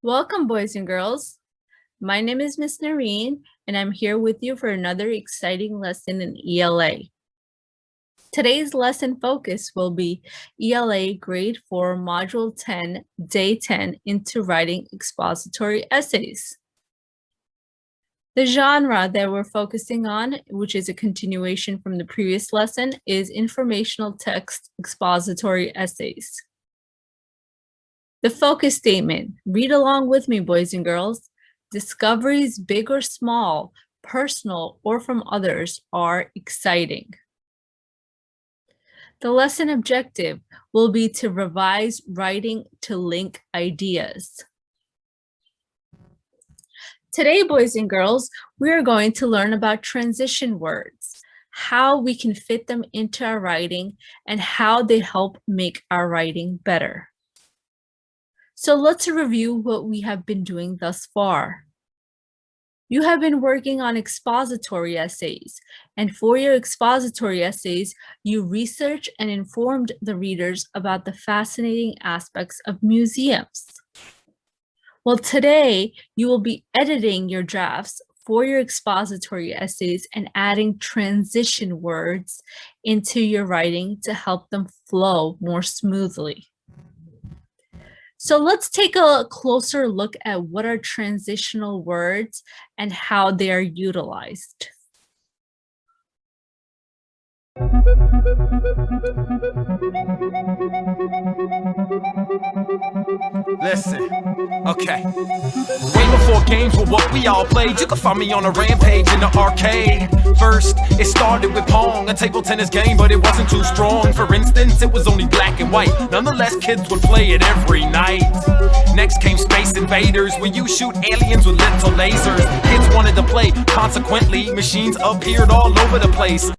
Welcome, boys and girls. My name is Miss Noreen, and I'm here with you for another exciting lesson in ELA. Today's lesson focus will be ELA Grade 4, Module 10, Day 10, into writing expository essays. The genre that we're focusing on, which is a continuation from the previous lesson, is informational text expository essays. The focus statement. Read along with me, boys and girls. Discoveries, big or small, personal or from others, are exciting. The lesson objective will be to revise writing to link ideas. Today, boys and girls, we are going to learn about transition words, how we can fit them into our writing, and how they help make our writing better. So let's review what we have been doing thus far. You have been working on expository essays, and for your expository essays, you researched and informed the readers about the fascinating aspects of museums. Well, today, you will be editing your drafts for your expository essays and adding transition words into your writing to help them flow more smoothly. So let's take a closer look at what are transitional words and how they are utilized. Listen, okay. Way before games were what we all played, you could find me on a rampage in the arcade. First, it started with Pong, a table tennis game, but it wasn't too strong. For instance, it was only black and white. Nonetheless, kids would play it every night. Next came Space Invaders, where you shoot aliens with little lasers. Kids wanted to play, consequently, machines appeared all over the place.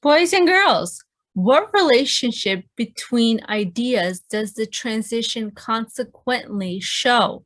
Boys and girls, what relationship between ideas does the transition consequently show?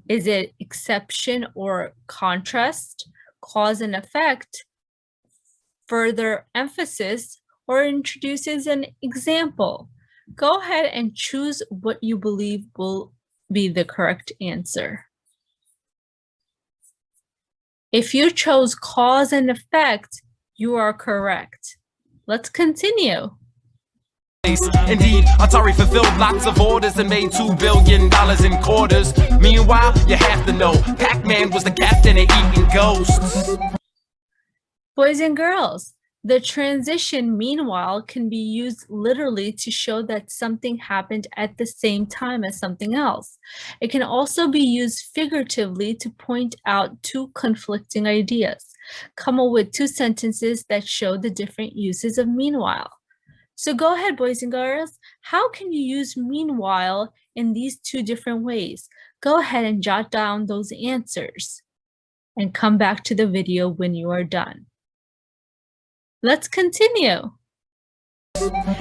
Is it exception or contrast, cause and effect, further emphasis, or introduces an example? Go ahead and choose what you believe will be the correct answer. If you chose cause and effect, you are correct. Let's continue. Indeed, Atari fulfilled lots of orders and made $2 billion in quarters. Meanwhile, you have to know, Pac-Man was the captain of eating ghosts. Boys and girls, the transition, meanwhile, can be used literally to show that something happened at the same time as something else. It can also be used figuratively to point out two conflicting ideas. Come up with two sentences that show the different uses of meanwhile. So go ahead, boys and girls. How can you use meanwhile in these two different ways? Go ahead and jot down those answers and come back to the video when you are done. Let's continue.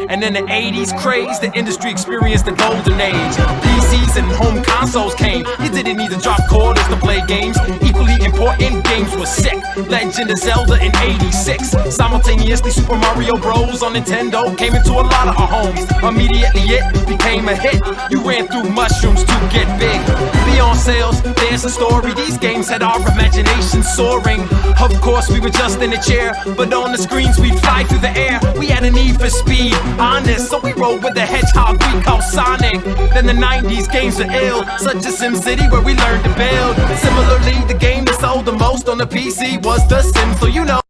And in the 80s craze, the industry experienced the golden age. PCs and home consoles came. You didn't need to drop quarters to play games. Equally important, games were sick. Legend of Zelda in 86. Simultaneously, Super Mario Bros. On Nintendo came into a lot of our homes. Immediately it became a hit. You ran through mushrooms to get big. Beyond sales, there's a story. These games had our imagination soaring. Of course, we were just in a chair, but on the screens we'd fly through the air. We had a need for speed, honest, so we rode with the hedgehog we called Sonic. Then the 90s games were ill, such as SimCity, where we learned to build. Similarly, the game that sold the most on the PC was The Sims, so you know.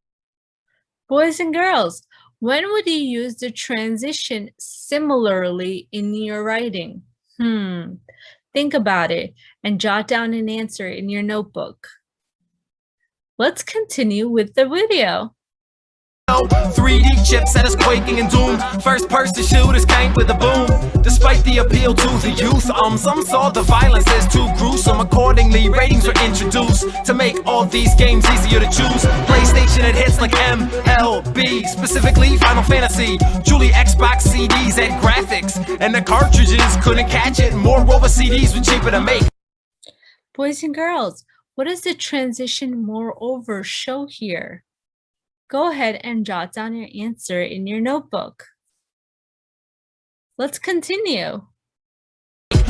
Boys and girls, when would you use the transition similarly in your writing? Think about it and jot down an answer in your notebook. Let's continue with the video. 3D chips set us quaking and doomed. First-person shooters came with a boom. Despite the appeal to the youth, some saw the violence as too gruesome. Accordingly, ratings were introduced to make all these games easier to choose. PlayStation had hits like MLB, specifically Final Fantasy. Truly Xbox CDs had graphics, and the cartridges couldn't catch it. Moreover, CDs were cheaper to make. Boys and girls, what does the transition moreover show here? Go ahead and jot down your answer in your notebook. Let's continue.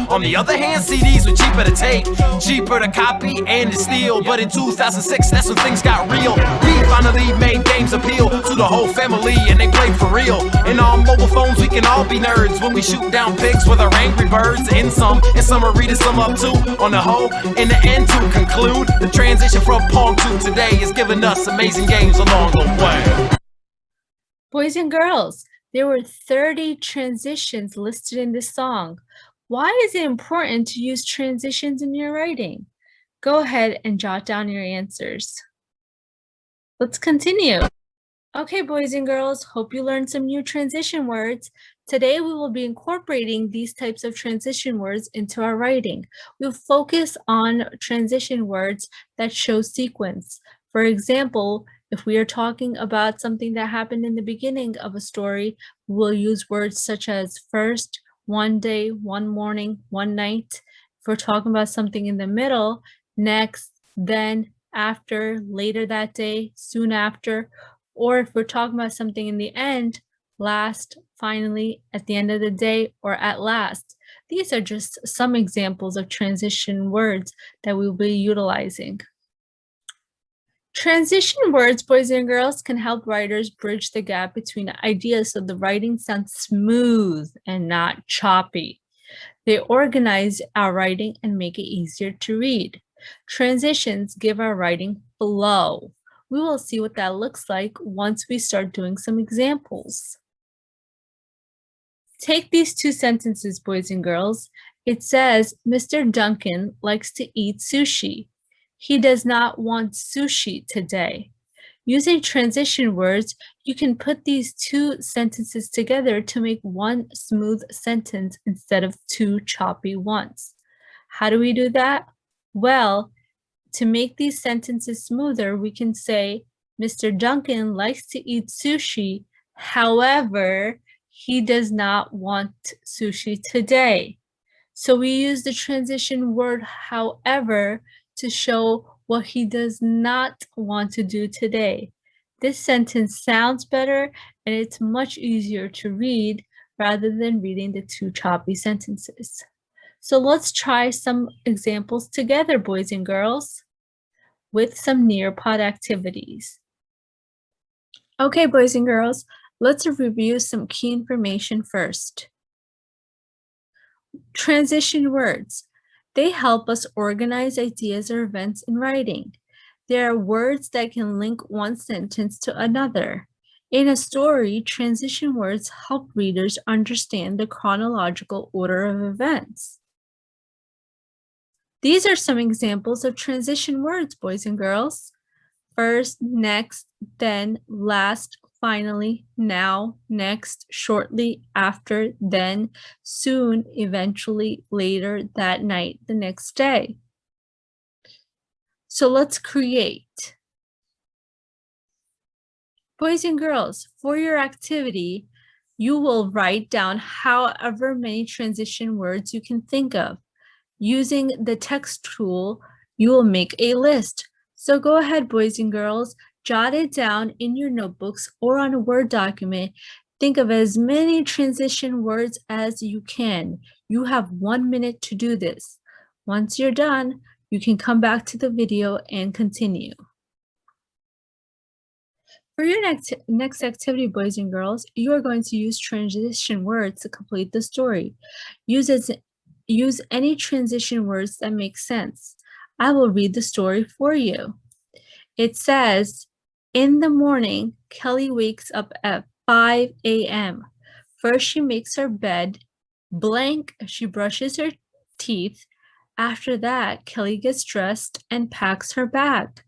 On the other hand, CDs were cheaper to tape, cheaper to copy and to steal. But in 2006, that's when things got real. We finally made games appeal to the whole family, and they played for real. And on mobile phones, we can all be nerds when we shoot down pigs with our Angry Birds. And some are reading some up too. On the whole, in the end, to conclude, the transition from Pong to today is giving us amazing games along the way. Boys and girls, there were 30 transitions listed in this song. Why is it important to use transitions in your writing? Go ahead and jot down your answers. Let's continue. Okay, boys and girls, hope you learned some new transition words. Today, we will be incorporating these types of transition words into our writing. We'll focus on transition words that show sequence. For example, if we are talking about something that happened in the beginning of a story, we'll use words such as first, one day, one morning, one night. If we're talking about something in the middle, next, then, after, later that day, soon after. Or if we're talking about something in the end, last, finally, at the end of the day, or at last. These are just some examples of transition words that we'll be utilizing. Transition words, boys and girls, can help writers bridge the gap between ideas so the writing sounds smooth and not choppy. They organize our writing and make it easier to read. Transitions give our writing flow. We will see what that looks like once we start doing some examples. Take these two sentences, boys and girls. It says, Mr. Duncan likes to eat sushi. He does not want sushi today. Using transition words, you can put these two sentences together to make one smooth sentence instead of two choppy ones. How do we do that? Well, to make these sentences smoother, we can say, Mr. Duncan likes to eat sushi. However, he does not want sushi today. So we use the transition word however to show what he does not want to do today. This sentence sounds better and it's much easier to read rather than reading the two choppy sentences. So let's try some examples together, boys and girls, with some Nearpod activities. Okay, boys and girls, let's review some key information first. Transition words. They help us organize ideas or events in writing. They are words that can link one sentence to another. In a story, transition words help readers understand the chronological order of events. These are some examples of transition words, boys and girls. First, next, then, last, finally, now, next, shortly, after, then, soon, eventually, later, that night, the next day. So let's create. Boys and girls, for your activity, you will write down however many transition words you can think of. Using the text tool, you will make a list. So go ahead, boys and girls, jot it down in your notebooks or on a Word document. Think of as many transition words as you can. You have 1 minute to do this. Once you're done, you can come back to the video and continue. For your next activity, boys and girls, you are going to use transition words to complete the story. Use any transition words that make sense. I will read the story for you. It says, in the morning, Kelly wakes up at 5 a.m. First, she makes her bed. Blank, she brushes her teeth. After that, Kelly gets dressed and packs her bag.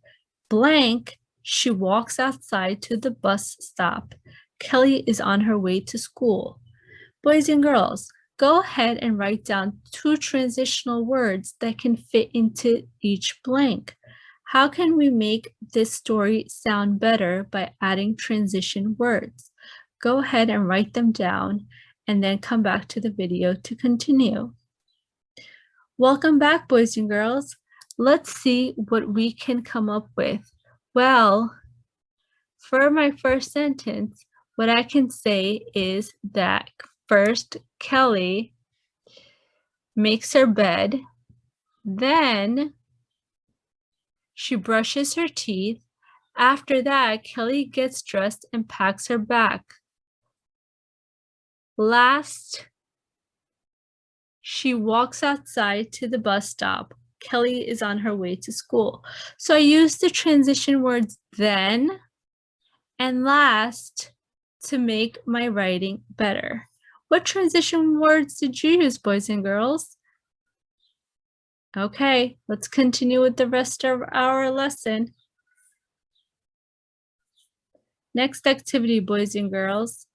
Blank, she walks outside to the bus stop. Kelly is on her way to school. Boys and girls, go ahead and write down 2 transitional words that can fit into each blank. How can we make this story sound better by adding transition words? Go ahead and write them down and then come back to the video to continue. Welcome back, boys and girls. Let's see what we can come up with. Well, for my first sentence, what I can say is that first, Kelly makes her bed, then she brushes her teeth. After that, Kelly gets dressed and packs her bag. Last, she walks outside to the bus stop. Kelly is on her way to school. So I use the transition words then and last to make my writing better. What transition words did you use, boys and girls? Okay, let's continue with the rest of our lesson. Next activity, boys and girls.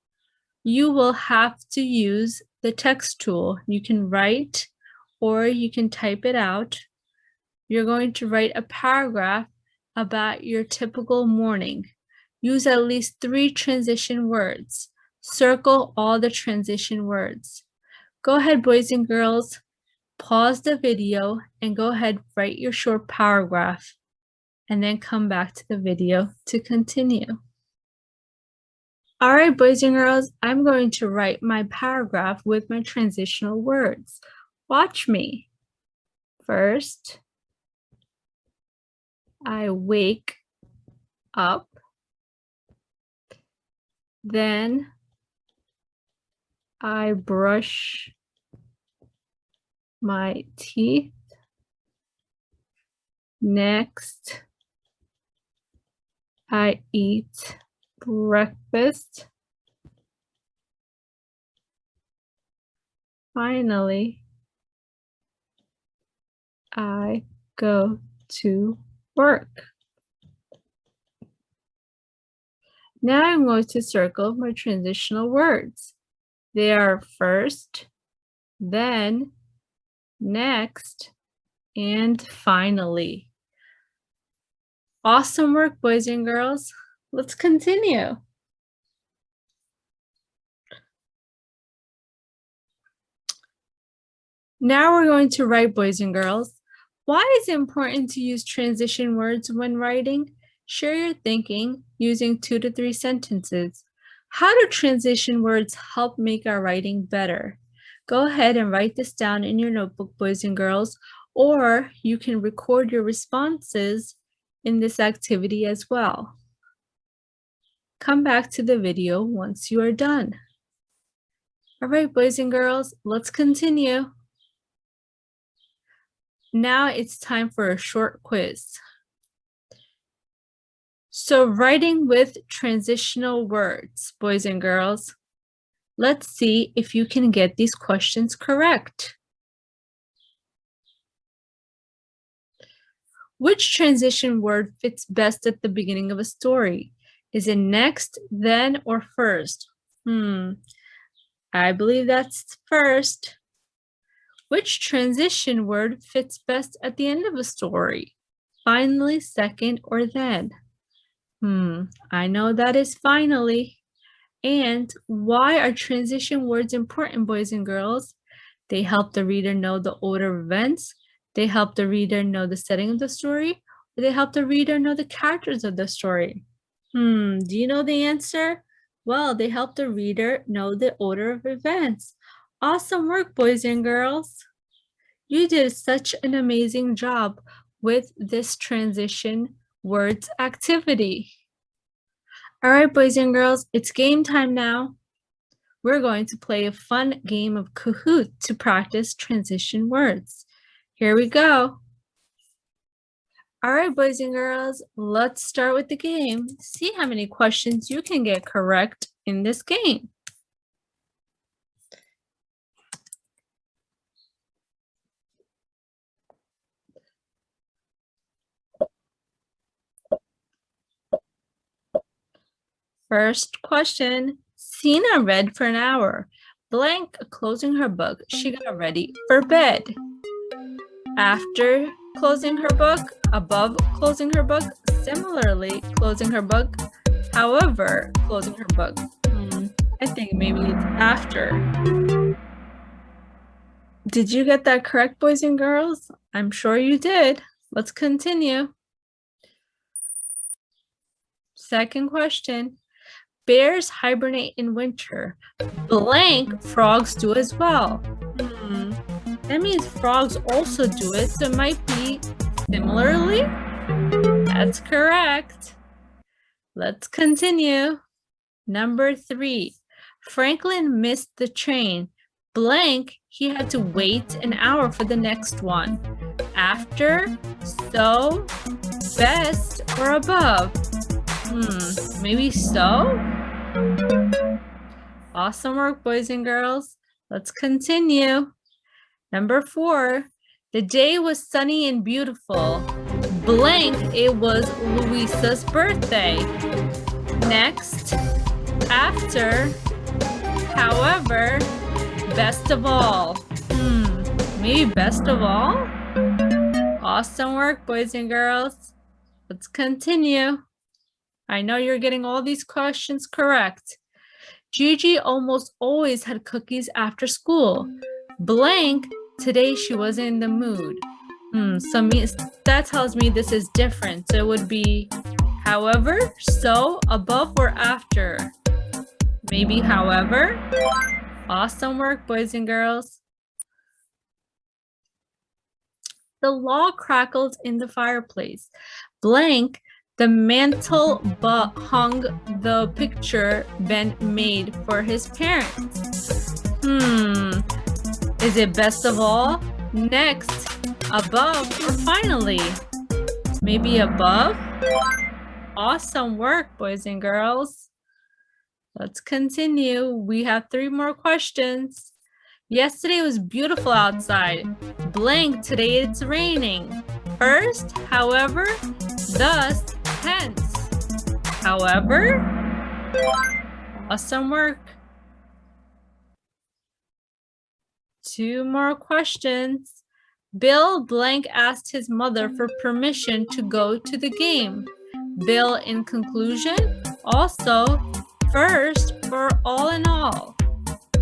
You will have to use the text tool. You can write or you can type it out. You're going to write a paragraph about your typical morning. Use at least 3 transition words. Circle all the transition words. Go ahead, boys and girls. Pause the video and go ahead, write your short paragraph, and then come back to the video to continue. All right, boys and girls, I'm going to write my paragraph with my transitional words. Watch me. First, I wake up. Then I brush my teeth. Next, I eat breakfast. Finally, I go to work. Now I'm going to circle my transitional words. They are first, then, next, and finally. Awesome work, boys and girls. Let's continue. Now we're going to write, boys and girls. Why is it important to use transition words when writing? Share your thinking using 2 to 3 sentences. How do transition words help make our writing better? Go ahead and write this down in your notebook, boys and girls, or you can record your responses in this activity as well. Come back to the video once you are done. All right, boys and girls, let's continue. Now it's time for a short quiz. So writing with transitional words, boys and girls, let's see if you can get these questions correct. Which transition word fits best at the beginning of a story? Is it next, then, or first? I believe that's first. Which transition word fits best at the end of a story? Finally, second, or then? I know that is finally. And why are transition words important, boys and girls? They help the reader know the order of events. They help the reader know the setting of the story. Or they help the reader know the characters of the story. Do you know the answer? Well, they help the reader know the order of events. Awesome work, boys and girls. You did such an amazing job with this transition words activity. All right, boys and girls, it's game time now. We're going to play a fun game of Kahoot to practice transition words. Here we go. All right, boys and girls, let's start with the game. See how many questions you can get correct in this game. First question, Sina read for an hour. Blank closing her book, she got ready for bed. After closing her book, above closing her book, similarly closing her book, however closing her book. I think maybe it's after. Did you get that correct, boys and girls? I'm sure you did. Let's continue. Second question. Bears hibernate in winter. Blank, frogs do as well. That means frogs also do it, so it might be similarly. That's correct. Let's continue. Number 3. Franklin missed the train. Blank, he had to wait an hour for the next one. After, so, best, or above? Maybe so? Awesome work, boys and girls. Let's continue. Number 4. The day was sunny and beautiful. Blank, it was Louisa's birthday. Next, after, however, best of all. Maybe best of all? Awesome work, boys and girls. Let's continue. I know you're getting all these questions correct. Gigi almost always had cookies after school. Blank, today she wasn't in the mood. So that tells me this is different. So it would be however, so, above, or after. Maybe however. Awesome work, boys and girls. The log crackled in the fireplace. Blank, the mantle hung the picture Ben made for his parents. Is it best of all? Next, above, or finally? Maybe above? Awesome work, boys and girls. Let's continue. We have 3 more questions. Yesterday was beautiful outside. Blank, today it's raining. First, however, thus, hence. However, awesome work. 2 more questions. Bill Blank asked his mother for permission to go to the game. Bill in conclusion, also, first, or all in all.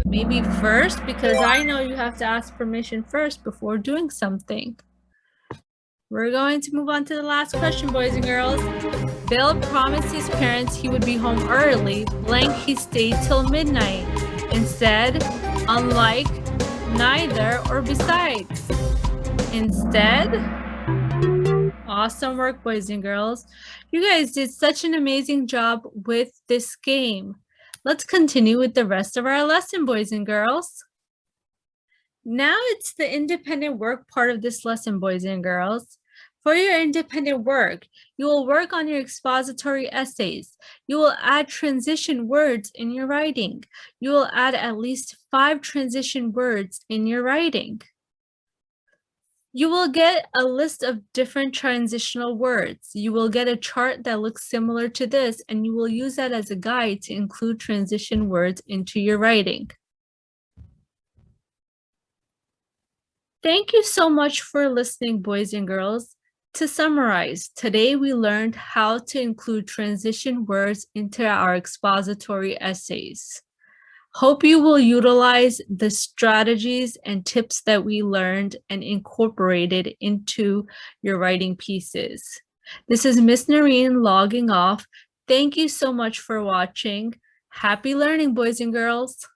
Maybe first, because I know you have to ask permission first before doing something. We're going to move on to the last question, boys and girls. Bill promised his parents he would be home early. Blank, he stayed till midnight. Instead, unlike, neither, or besides. Instead, awesome work, boys and girls. You guys did such an amazing job with this game. Let's continue with the rest of our lesson, boys and girls. Now it's the independent work part of this lesson, boys and girls. For your independent work, you will work on your expository essays. You will add transition words in your writing. You will add at least 5 transition words in your writing. You will get a list of different transitional words. You will get a chart that looks similar to this, and you will use that as a guide to include transition words into your writing. Thank you so much for listening, boys and girls. To summarize, today we learned how to include transition words into our expository essays. Hope you will utilize the strategies and tips that we learned and incorporated into your writing pieces. This is Miss Noreen logging off. Thank you so much for watching. Happy learning, boys and girls.